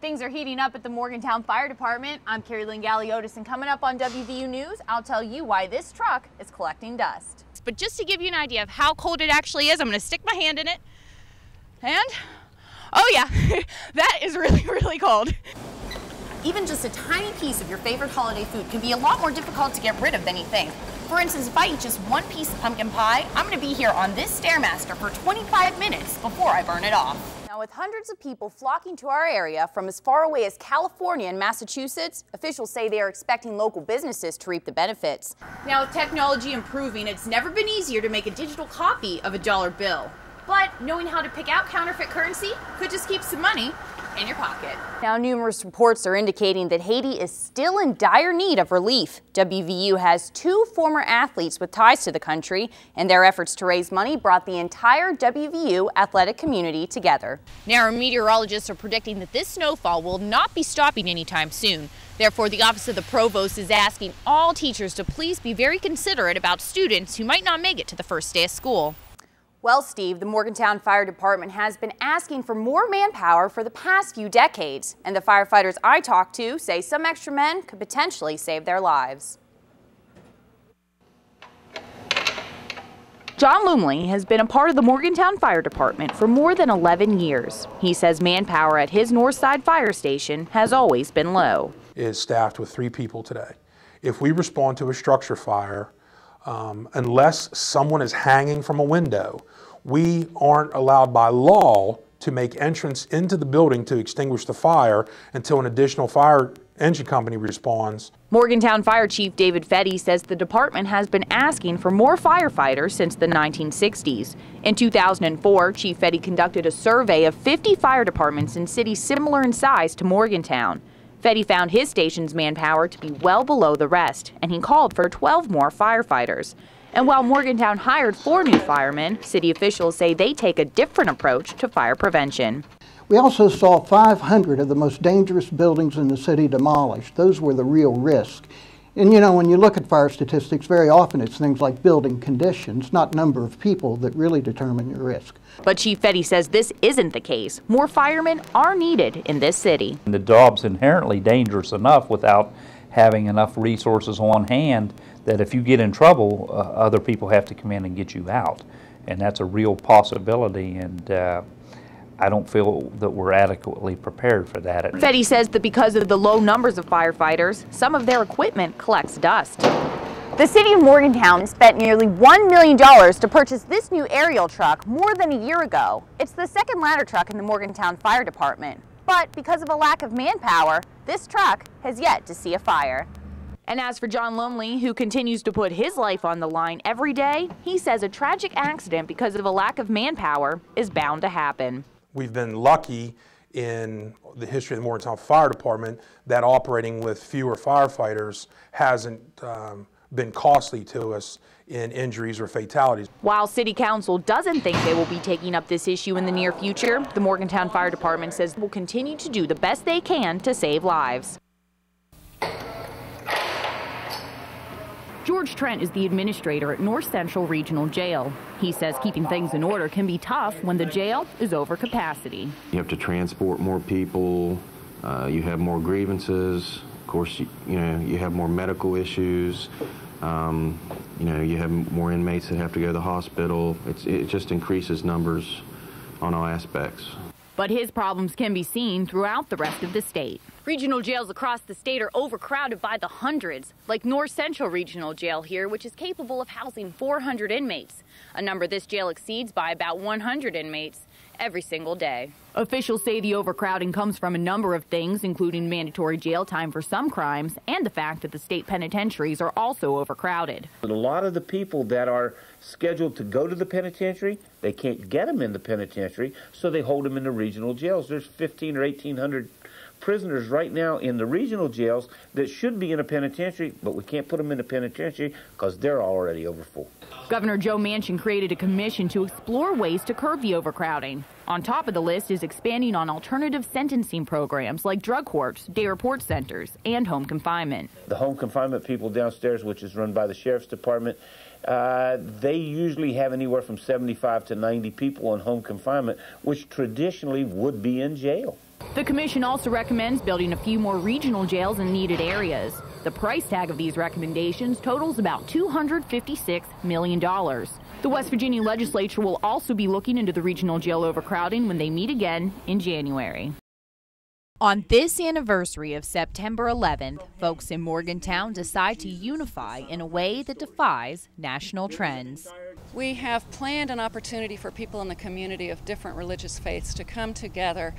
Things are heating up at the Morgantown Fire Department. I'm Karilynn Galiotos, and coming up on WVU News, I'll tell you why this truck is collecting dust. But just to give you an idea of how cold it actually is, I'm going to stick my hand in it. And, oh yeah, that is really, really cold. Even just a tiny piece of your favorite holiday food can be a lot more difficult to get rid of than you think. For instance, if I eat just one piece of pumpkin pie, I'm going to be here on this Stairmaster for 25 minutes before I burn it off. Now, with hundreds of people flocking to our area from as far away as California and Massachusetts, officials say they are expecting local businesses to reap the benefits. Now, with technology improving, it's never been easier to make a digital copy of a dollar bill. But knowing how to pick out counterfeit currency could just keep some money in your pocket. Now, numerous reports are indicating that Haiti is still in dire need of relief. WVU has two former athletes with ties to the country, and their efforts to raise money brought the entire WVU athletic community together. Now, our meteorologists are predicting that this snowfall will not be stopping anytime soon. Therefore, the Office of the Provost is asking all teachers to please be very considerate about students who might not make it to the first day of school. Well, Steve, the Morgantown Fire Department has been asking for more manpower for the past few decades, and the firefighters I talked to say some extra men could potentially save their lives. John Lumley has been a part of the Morgantown Fire Department for more than 11 years. He says manpower at his Northside Fire Station has always been low. It is staffed with 3 people today. If we respond to a structure fire, unless someone is hanging from a window, we aren't allowed by law to make entrance into the building to extinguish the fire until an additional fire engine company responds. Morgantown Fire Chief David Fetty says the department has been asking for more firefighters since the 1960s. In 2004, Chief Fetty conducted a survey of 50 fire departments in cities similar in size to Morgantown. Fetty found his station's manpower to be well below the rest, and he called for 12 more firefighters. And while Morgantown hired 4 new firemen, city officials say they take a different approach to fire prevention. We also saw 500 of the most dangerous buildings in the city demolished. Those were the real risk. And you know, when you look at fire statistics, very often it's things like building conditions, not number of people, that really determine your risk. But Chief Fetty says this isn't the case. More firemen are needed in this city. The job's inherently dangerous enough without having enough resources on hand that if you get in trouble, other people have to come in and get you out. And that's a real possibility, and I don't feel that we're adequately prepared for that. Fetty says that because of the low numbers of firefighters, some of their equipment collects dust. The city of Morgantown spent nearly $1 million to purchase this new aerial truck more than a year ago. It's the second ladder truck in the Morgantown Fire Department. But because of a lack of manpower, this truck has yet to see a fire. And as for John Lumley, who continues to put his life on the line every day, he says a tragic accident because of a lack of manpower is bound to happen. We've been lucky in the history of the Morgantown Fire Department that operating with fewer firefighters hasn't been costly to us in injuries or fatalities. While City Council doesn't think they will be taking up this issue in the near future, the Morgantown Fire Department says they will continue to do the best they can to save lives. George Trent is the administrator at North Central Regional Jail. He says keeping things in order can be tough when the jail is over capacity. You have to transport more people, you have more grievances, of course you have more medical issues, you have more inmates that have to go to the hospital. It just increases numbers on all aspects. But his problems can be seen throughout the rest of the state. Regional jails across the state are overcrowded by the hundreds, like North Central Regional Jail here, which is capable of housing 400 inmates, a number this jail exceeds by about 100 inmates every single day. Officials say the overcrowding comes from a number of things, including mandatory jail time for some crimes and the fact that the state penitentiaries are also overcrowded. A lot of the people that are scheduled to go to the penitentiary, they can't get them in the penitentiary, so they hold them in the regional jails. There's 1,500 or 1,800 prisoners right now in the regional jails that should be in a penitentiary, but we can't put them in the penitentiary because they're already overfull. Governor Joe Manchin created a commission to explore ways to curb the overcrowding. On top of the list is expanding on alternative sentencing programs like drug courts, day report centers, and home confinement. The home confinement people downstairs, which is run by the Sheriff's Department, they usually have anywhere from 75 to 90 people in home confinement, which traditionally would be in jail. The commission also recommends building a few more regional jails in needed areas. The price tag of these recommendations totals about $256 million. The West Virginia legislature will also be looking into the regional jail overcrowding when they meet again in January. On this anniversary of September 11th, folks in Morgantown decide to unify in a way that defies national trends. We have planned an opportunity for people in the community of different religious faiths to come together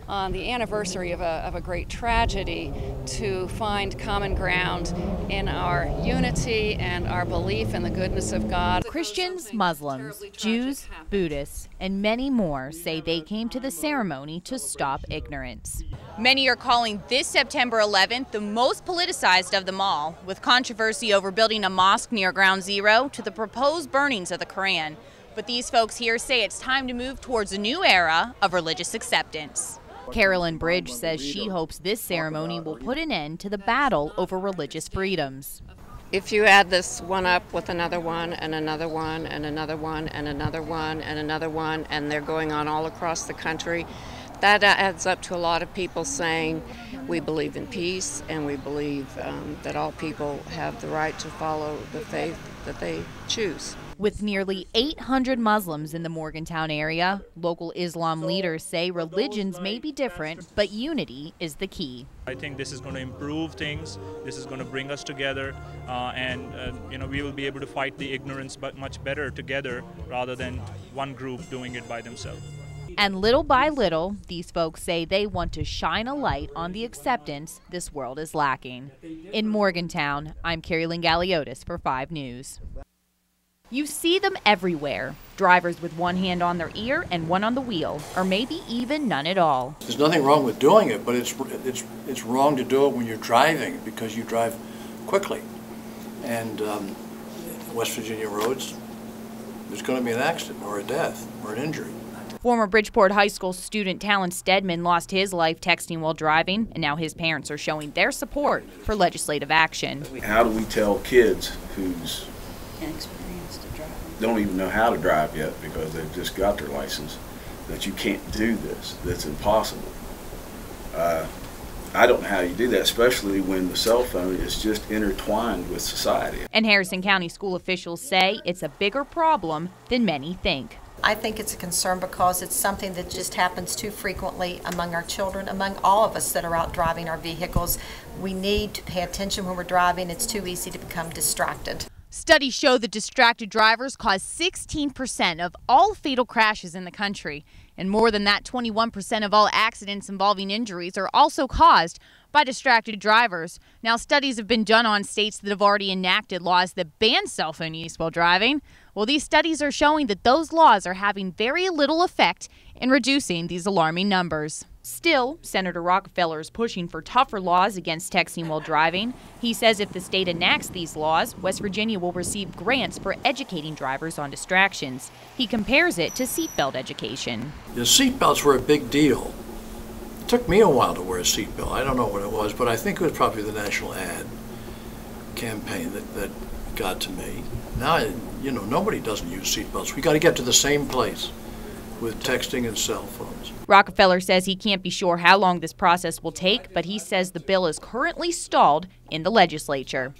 on the anniversary of a great tragedy to find common ground in our unity and our belief in the goodness of God. Christians, Muslims, Jews, Buddhists, and many more say they came to the ceremony to stop ignorance. Many are calling this September 11th the most politicized of them all, with controversy over building a mosque near Ground Zero to the proposed burnings of the Quran. But these folks here say it's time to move towards a new era of religious acceptance. Karilynn Bridge says she hopes this ceremony will put an end to the battle over religious freedoms. If you add this one up with another one and another one and another one and another one and another one, and they're going on all across the country, that adds up to a lot of people saying we believe in peace and we believe that all people have the right to follow the faith that they choose. With nearly 800 Muslims in the Morgantown area, local Islam leaders say religions may be different, but unity is the key. I think this is going to improve things. This is going to bring us together, and we will be able to fight the ignorance but much better together rather than one group doing it by themselves. And little by little, these folks say they want to shine a light on the acceptance this world is lacking. In Morgantown, I'm Karilynn Galiotos for 5 News. You see them everywhere, drivers with one hand on their ear and one on the wheel, or maybe even none at all. There's nothing wrong with doing it, but it's wrong to do it when you're driving because you drive quickly. And West Virginia roads, there's going to be an accident or a death or an injury. Former Bridgeport High School student Talon Stedman lost his life texting while driving, and now his parents are showing their support for legislative action. How do we tell kids who's don't even know how to drive yet because they've just got their license that you can't do this, that's impossible? I don't know how you do that, especially when the cell phone is just intertwined with society. And Harrison County school officials say it's a bigger problem than many think. I think it's a concern because it's something that just happens too frequently among our children, among all of us that are out driving our vehicles. We need to pay attention when we're driving. It's too easy to become distracted. Studies show that distracted drivers cause 16% of all fatal crashes in the country. And more than that, 21% of all accidents involving injuries are also caused by distracted drivers. Now, studies have been done on states that have already enacted laws that ban cell phone use while driving. Well, these studies are showing that those laws are having very little effect in reducing these alarming numbers. Still, Senator Rockefeller is pushing for tougher laws against texting while driving. He says if the state enacts these laws, West Virginia will receive grants for educating drivers on distractions. He compares it to seatbelt education. The seatbelts were a big deal. It took me a while to wear a seatbelt. I don't know what it was, but I think it was probably the national ad campaign that got to me. Now, nobody doesn't use seatbelts. We got to get to the same place with texting and cell phones. Rockefeller says he can't be sure how long this process will take, but he says the bill is currently stalled in the legislature.